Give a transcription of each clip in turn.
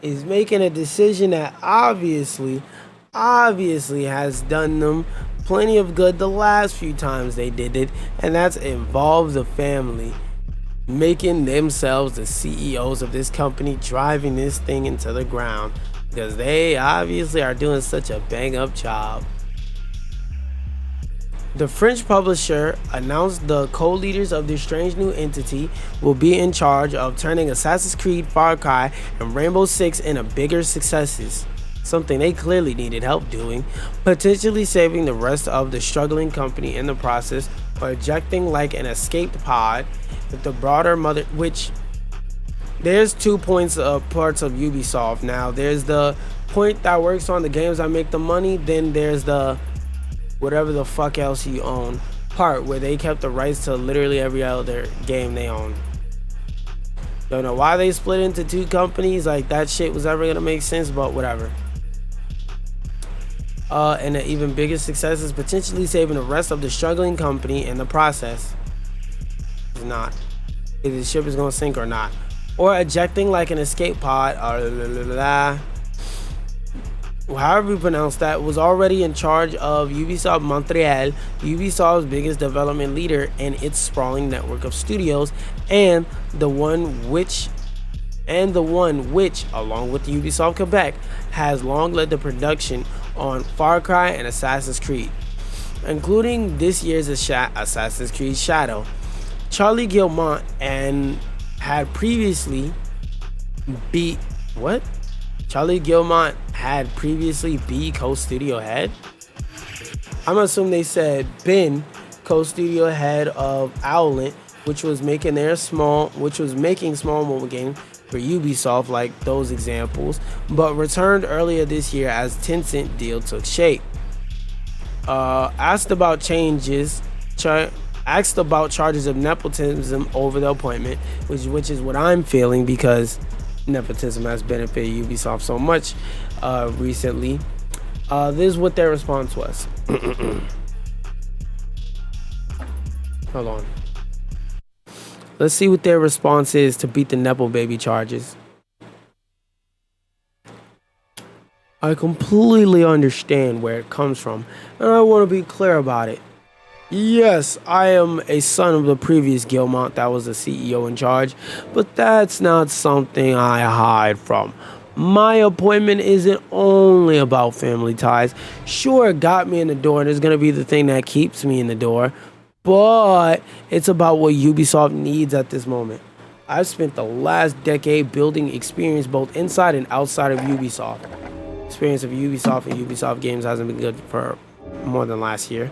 is making a decision that obviously has done them plenty of good the last few times they did it, and that's involves the family making themselves the CEOs of this company, driving this thing into the ground because they obviously are doing such a bang up job. The French publisher announced the co-leaders of this strange new entity will be in charge of turning Assassin's Creed, Far Cry, and Rainbow Six into bigger successes, something they clearly needed help doing, potentially saving the rest of the struggling company in the process, or ejecting like an escaped pod with the broader mother. Which there's two parts of Ubisoft now. There's the point that works on the games that make the money, then there's the whatever the fuck else you own part where they kept the rights to literally every other game they own. Don't know why they split into two companies, like that shit was ever gonna make sense, but whatever. And the even bigger success is potentially saving the rest of the struggling company in the process. It's not. If the ship is gonna sink or not. Or ejecting like an escape pod, however you pronounce that, was already in charge of Ubisoft Montreal, Ubisoft's biggest development leader and its sprawling network of studios, and the one which, along with Ubisoft Quebec, has long led the production on Far Cry and Assassin's Creed, including this year's Assassin's Creed Shadow. Charlie Guillemot and had previously beat what? Charlie Guillemot had previously be co-studio head. I'm assuming they said been co-studio head of Owlet, which was making small mobile games for Ubisoft, like those examples, but returned earlier this year as Tencent deal took shape. Asked about charges of nepotism over the appointment, which is what I'm feeling because nepotism has benefited Ubisoft so much recently. This is what their response was. Hold on. Let's see what their response is to beat the Nepo baby charges. I completely understand where it comes from, and I want to be clear about it. Yes, I am a son of the previous Guillemot that was the CEO in charge, but that's not something I hide from. My appointment isn't only about family ties. Sure, it got me in the door and it's going to be the thing that keeps me in the door, but it's about what Ubisoft needs at this moment. I've spent the last decade building experience both inside and outside of Ubisoft. Experience of Ubisoft and Ubisoft games hasn't been good for more than last year.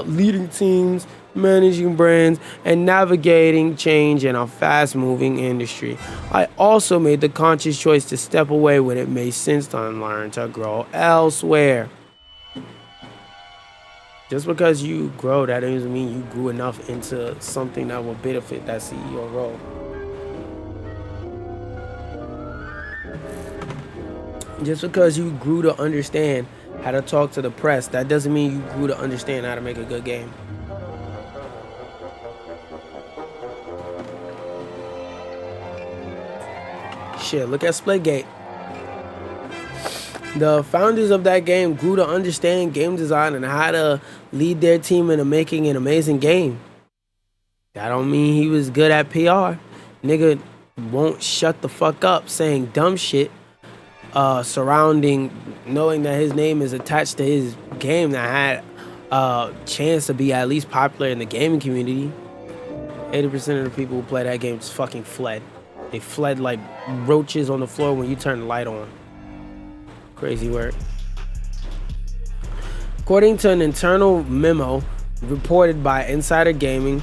Leading teams, managing brands, and navigating change in a fast-moving industry. I also made the conscious choice to step away when it made sense to learn to grow elsewhere. Just because you grow, that doesn't mean you grew enough into something that will benefit that CEO role. Just because you grew to understand how to talk to the press, that doesn't mean you grew to understand how to make a good game. Shit, look at Splitgate. The founders of that game grew to understand game design and how to lead their team into making an amazing game. That don't mean he was good at PR. Nigga won't shut the fuck up saying dumb shit surrounding knowing that his name is attached to his game that had a chance to be at least popular in the gaming community. 80% of the people who play that game just fucking fled. They fled like roaches on the floor when you turn the light on. Crazy work. According to an internal memo reported by Insider Gaming,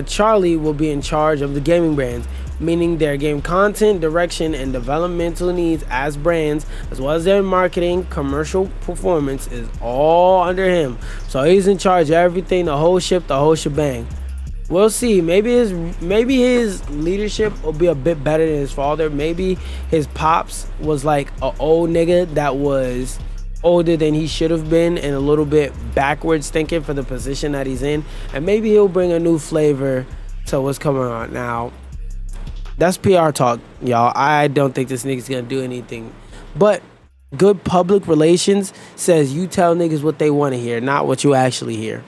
Charlie will be in charge of the gaming brands, meaning their game content, direction, and developmental needs as brands, as well as their marketing, commercial performance is all under him. So he's in charge of everything, the whole ship, the whole shebang. We'll see. Maybe his leadership will be a bit better than his father. Maybe his pops was like an old nigga that was older than he should have been and a little bit backwards thinking for the position that he's in. And maybe he'll bring a new flavor to what's coming on now. That's PR talk, y'all. I don't think this nigga's gonna do anything. But good public relations says you tell niggas what they want to hear, not what you actually hear.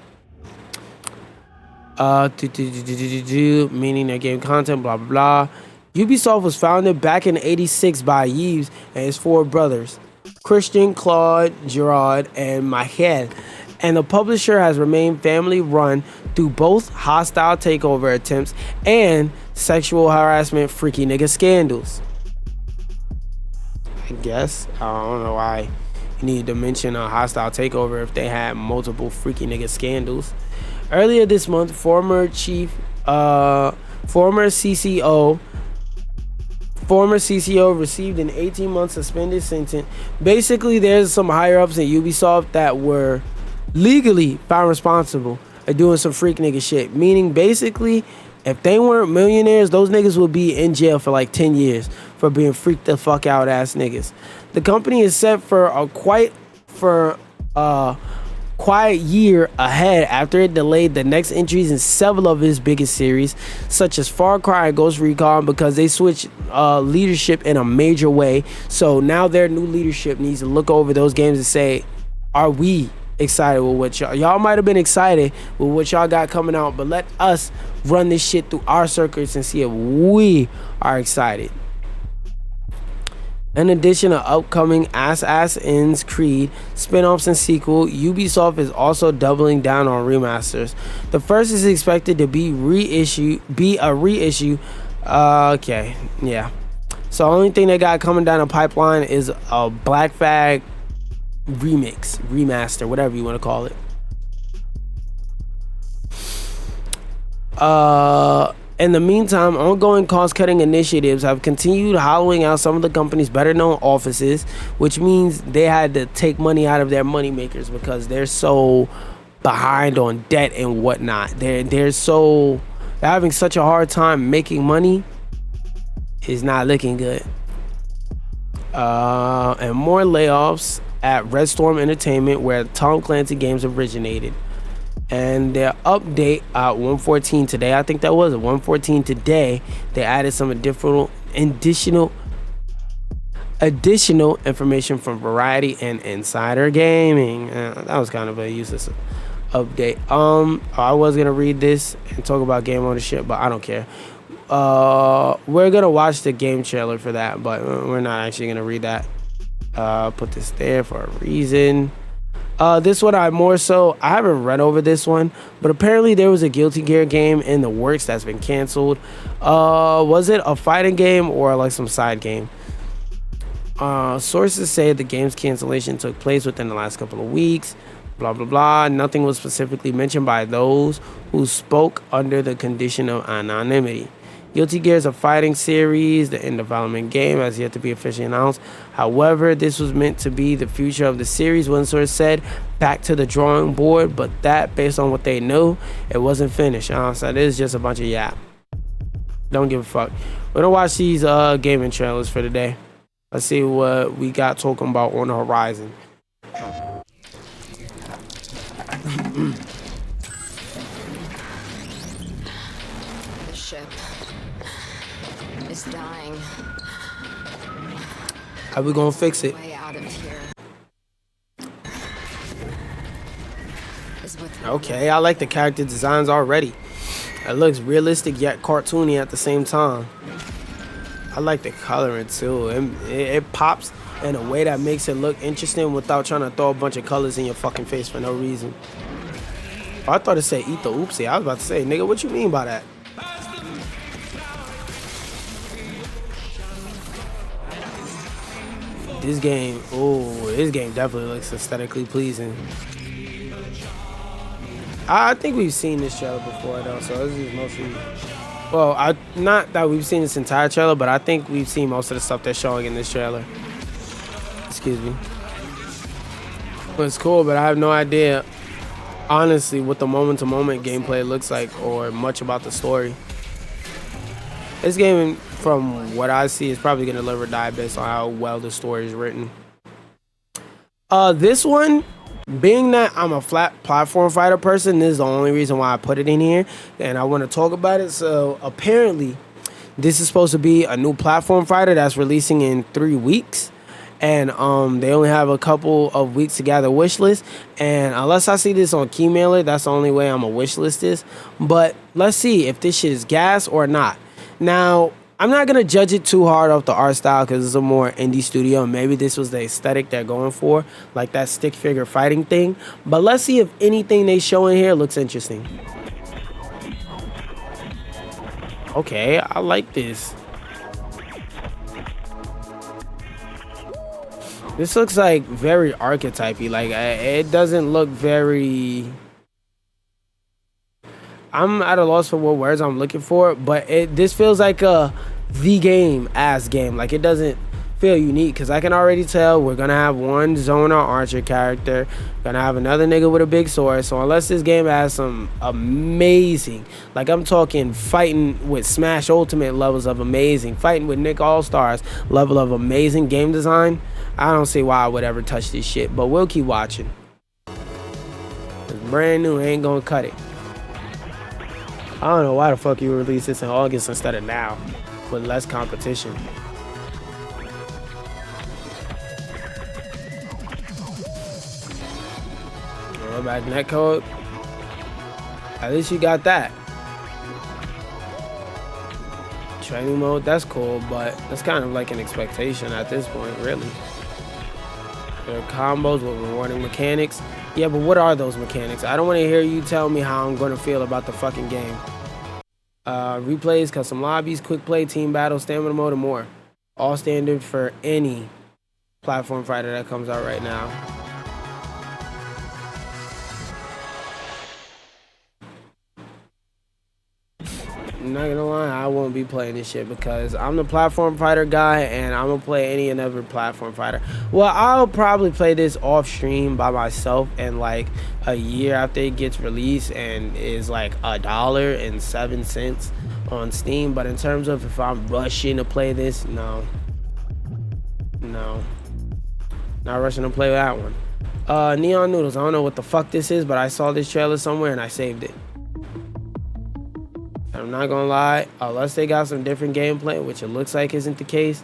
Meaning their game content, blah, blah, blah. Ubisoft was founded back in '86 by Yves and his four brothers, Christian, Claude, Gerard, and Michael. And the publisher has remained family-run through both hostile takeover attempts and sexual harassment freaky nigga scandals. I guess. I don't know why you need to mention a hostile takeover if they had multiple freaky nigga scandals. Earlier this month, former CCO received an 18-month suspended sentence. Basically, there's some higher-ups in Ubisoft that were legally found responsible of doing some freak nigga shit. Meaning, basically, if they weren't millionaires, those niggas would be in jail for like 10 years for being freaked the fuck out ass niggas. The company is set for a quiet year ahead after it delayed the next entries in several of its biggest series, such as Far Cry and Ghost Recon, because they switched leadership in a major way. So now their new leadership needs to look over those games and say, are we excited with what y'all might have been excited with what y'all got coming out, but let us run this shit through our circuits and see if we are excited. In addition to upcoming Assassin's Creed spin-offs and sequel, Ubisoft is also doubling down on remasters. The first is expected to be a reissue. Okay, yeah. So the only thing they got coming down the pipeline is a Black Flag remaster, whatever you want to call it. In the meantime, ongoing cost-cutting initiatives have continued hollowing out some of the company's better-known offices, which means they had to take money out of their moneymakers because they're so behind on debt and whatnot. They're having such a hard time making money. It's not looking good. And more layoffs at Red Storm Entertainment, where Tom Clancy games originated. And their update at 1:14 today, I think that was at 1:14 today, they added some additional information from Variety and Insider Gaming. That was kind of a useless update. I was gonna read this and talk about game ownership, but I don't care. We're gonna watch the game trailer for that, but we're not actually gonna read that. Put this there for a reason. This one I haven't read over this one, but apparently there was a Guilty Gear game in the works that's been canceled. Was it a fighting game or like some side game? Sources say the game's cancellation took place within the last couple of weeks. Blah blah blah. Nothing was specifically mentioned by those who spoke under the condition of anonymity. Guilty Gear is a fighting series. The in-development game has yet to be officially announced. However, this was meant to be the future of the series. One source said, back to the drawing board, but that, based on what they knew, it wasn't finished. So this is just a bunch of yap. Don't give a fuck. We're gonna watch these gaming trailers for today. Let's see what we got talking about on the horizon. The ship is dying. How we gonna fix it? Way out of here. Okay, I like the character designs already. It looks realistic yet cartoony at the same time. I like the coloring too. It pops in a way that makes it look interesting without trying to throw a bunch of colors in your fucking face for no reason. Oh, I thought it said eat the oopsie. I was about to say, nigga, what you mean by that? This game definitely looks aesthetically pleasing. I think we've seen this trailer before though, so this is mostly, well, not that we've seen this entire trailer, but I think we've seen most of the stuff they're showing in this trailer. Excuse me. But it's cool, but I have no idea, honestly, what the moment-to-moment gameplay looks like or much about the story. This game, from what I see, is probably gonna live or die based on how well the story is written. This one, being that I'm a flat platform fighter person, this is the only reason why I put it in here, and I want to talk about it. So apparently, this is supposed to be a new platform fighter that's releasing in 3 weeks. And they only have a couple of weeks to gather wish list. And unless I see this on Keymailer, that's the only way I'm gonna wish list this. But let's see if this shit is gas or not. Now, I'm not gonna judge it too hard off the art style because it's a more indie studio. And maybe this was the aesthetic they're going for, like that stick figure fighting thing. But let's see if anything they show in here looks interesting. Okay, I like this. This looks like very archetypey. Like it doesn't look very. I'm at a loss for what words I'm looking for, but this feels like the game ass game. Like it doesn't feel unique because I can already tell we're gonna have one Zona Archer character, gonna have another nigga with a big sword. So unless this game has some amazing, like I'm talking fighting with Smash Ultimate levels of amazing, fighting with Nick All-Stars level of amazing game design, I don't see why I would ever touch this shit. But we'll keep watching. It's brand new, ain't gonna cut it. I don't know why the fuck you release this in August instead of now with less competition. Back netcode. At least you got that. Training mode, that's cool, but that's kind of like an expectation at this point, really. There are combos with rewarding mechanics. Yeah, but what are those mechanics? I don't want to hear you tell me how I'm going to feel about the fucking game. Replays, custom lobbies, quick play, team battle, stamina mode, and more. All standard for any platform fighter that comes out right now. I'm not gonna lie, I won't be playing this shit because I'm the platform fighter guy and I'm gonna play any and every platform fighter. Well, I'll probably play this off stream by myself and like a year after it gets released and is like $1.07 on Steam. But in terms of if I'm rushing to play this, no. Not rushing to play that one. Neon Noodles, I don't know what the fuck this is, but I saw this trailer somewhere and I saved it. I'm not gonna lie, unless they got some different gameplay, which it looks like isn't the case,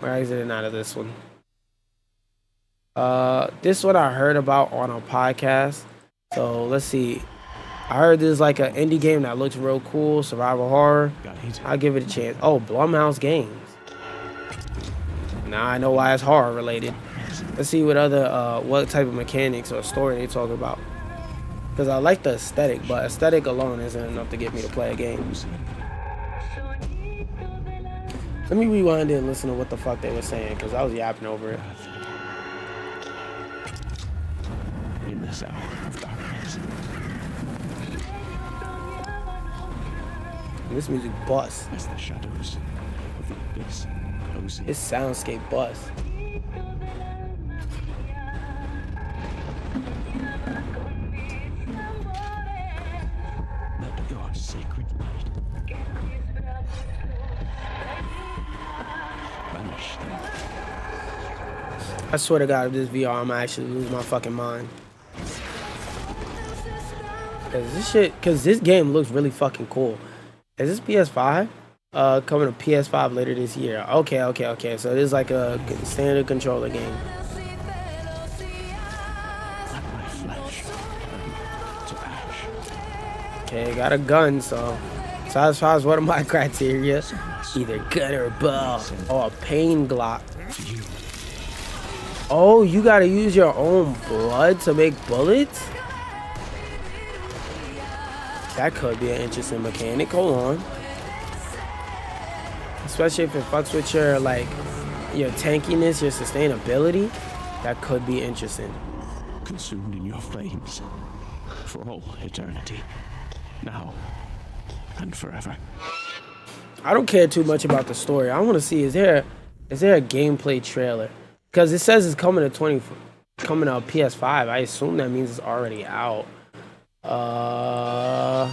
we're exiting out of this one. This one I heard about on a podcast. So let's see. I heard there's like an indie game that looks real cool, survival horror. I'll give it a chance. Oh, Blumhouse Games. Now I know why it's horror related. Let's see what other what type of mechanics or story they talk about. Because I like the aesthetic, but aesthetic alone isn't enough to get me to play a game. Let me rewind it and listen to what the fuck they were saying, because I was yapping over it. In this hour of darkness. This music bust. As the shadows of the abyss close in. This soundscape bust. Your sacred light. Banish them. I swear to God, if this VR, I'm actually lose my fucking mind. Cause this game looks really fucking cool. Is this PS5? Coming to PS5 later this year. Okay. So it is like a standard controller game. Let my flesh turn to ash. Okay, got a gun, so satisfies one of my criteria. Either gun or bow. Or a pain Glock. Oh, you gotta use your own blood to make bullets? That could be an interesting mechanic. Hold on. Especially if it fucks with your, like, your tankiness, your sustainability. That could be interesting. Consumed in your flames. For all eternity. Now. And forever. I don't care too much about the story. I want to see, is there a gameplay trailer? Because it says it's coming to PS5. I assume that means it's already out. Yeah,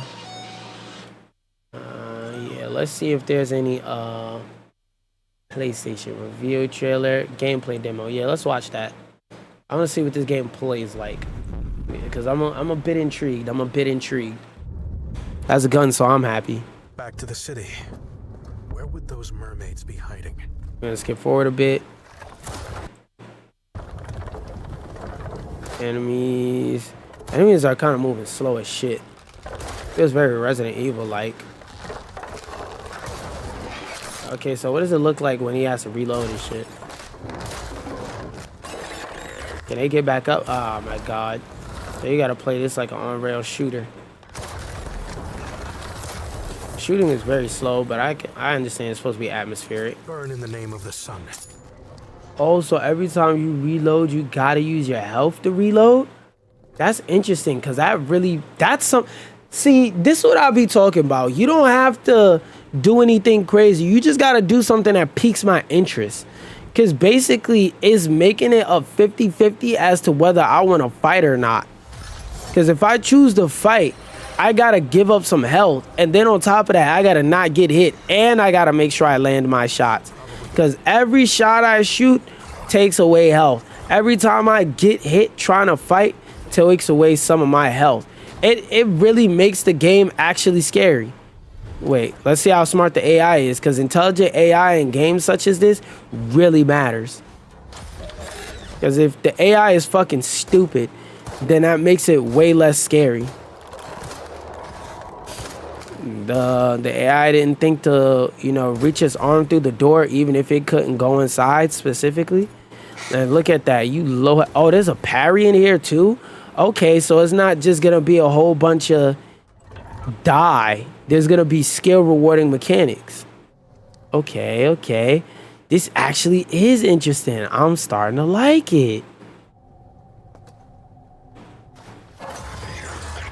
let's see if there's any PlayStation review trailer, gameplay demo. Yeah, let's watch that. I want to see what this game plays like, because I'm a bit intrigued. That's a gun, so I'm happy. Back to the city. Where would could those mermaids be hiding? I'm gonna skip forward a bit. Enemies are kind of moving slow as shit. Feels very Resident Evil like. Okay, so what does it look like when he has to reload and shit? Can they get back up? Oh my god. So you gotta play this like an on-rail shooter. Shooting is very slow, but I understand it's supposed to be atmospheric. Burn in the name of the sun. Oh, so every time you reload, you gotta use your health to reload? That's interesting, because that's some... See, this is what I'll be talking about. You don't have to do anything crazy. You just gotta do something that piques my interest. Because basically, it's making it a 50-50 as to whether I want to fight or not. Because if I choose to fight, I gotta give up some health. And then on top of that, I gotta not get hit. And I gotta make sure I land my shots. Because every shot I shoot takes away health. Every time I get hit trying to fight, takes away some of my health. It really makes the game actually scary. Wait, let's see how smart the AI is, because intelligent AI in games such as this really matters. Because if the AI is fucking stupid, then that makes it way less scary. The AI didn't think to, reach its arm through the door, even if it couldn't go inside specifically. And look at that. Oh, there's a parry in here too? Okay, so it's not just gonna be a whole bunch of die. There's gonna be skill rewarding mechanics. Okay. This actually is interesting. I'm starting to like it.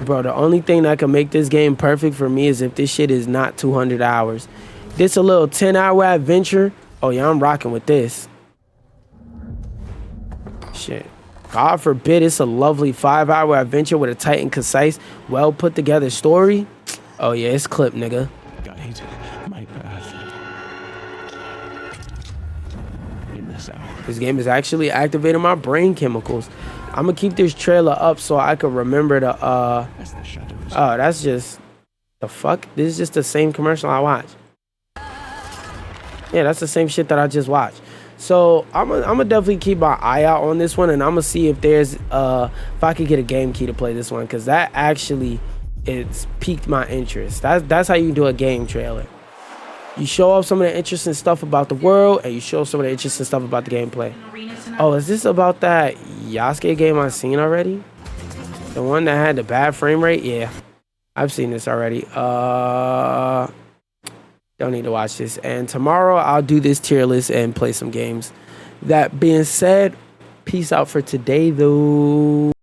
Bro, the only thing that can make this game perfect for me is if this shit is not 200 hours. This a little 10-hour adventure. Oh yeah, I'm rocking with this. Shit. God forbid it's a lovely 5-hour adventure with a tight and concise, well put together story. Oh yeah, it's clip, nigga. Guide my path. In this hour. This game is actually activating my brain chemicals. I'm gonna keep this trailer up so I can remember the As the shadows. Oh, that's just the fuck. This is just the same commercial I watched. Yeah, that's the same shit that I just watched. So I'm gonna definitely keep my eye out on this one, and I'm gonna see if there's if I could get a game key to play this one, because that actually it's piqued my interest. That's how you do a game trailer. You show off some of the interesting stuff about the world, and you show some of the interesting stuff about the gameplay. Oh, is this about that Yasuke game I've seen already? The one that had the bad frame rate? Yeah, I've seen this already. Don't need to watch this. And tomorrow I'll do this tier list and play some games. That being said, peace out for today though.